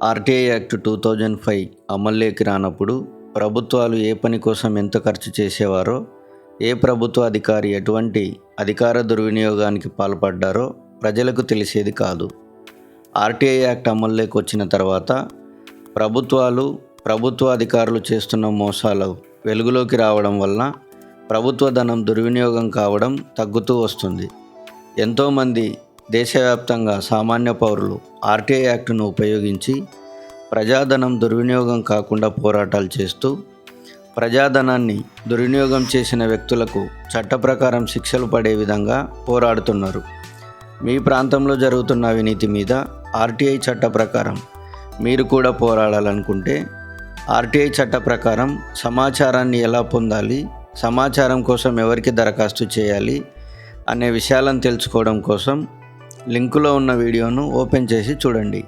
RTI act 2005 అమల్లోకి రానప్పుడు ప్రభుత్వాలు ఏ పని కోసం ఎంత ఖర్చు చేసేవారో, ఏ ప్రభుత్వ అధికారి ఎటువంటి అధికార దుర్వినియోగానికి పాల్పడ్డారో ప్రజలకు తెలిసేది కాదు. ఆర్టీఐ యాక్ట్ అమల్లోకి వచ్చిన తర్వాత ప్రభుత్వాలు, ప్రభుత్వ అధికారులు చేస్తున్న మోసాలు వెలుగులోకి రావడం వలన ప్రభుత్వ ధనం దుర్వినియోగం కావడం తగ్గుతూ వస్తుంది. ఎంతోమంది దేశవ్యాప్తంగా సామాన్య పౌరులు ఆర్టీఐ యాక్టును ఉపయోగించి ప్రజాధనం దుర్వినియోగం కాకుండా పోరాటాలు చేస్తూ ప్రజాధనాన్ని దుర్వినియోగం చేసిన వ్యక్తులకు చట్ట ప్రకారం శిక్షలు పడే విధంగా పోరాడుతున్నారు. మీ ప్రాంతంలో జరుగుతున్న అవినీతి మీద ఆర్టీఐ చట్ట ప్రకారం మీరు కూడా పోరాడాలనుకుంటే ఆర్టీఐ చట్ట ప్రకారం సమాచారాన్ని ఎలా పొందాలి, సమాచారం కోసం ఎవరికి దరఖాస్తు చేయాలి అనే విషయాలను తెలుసుకోవడం కోసం లింకులో ఉన్న వీడియోను ఓపెన్ చేసి చూడండి.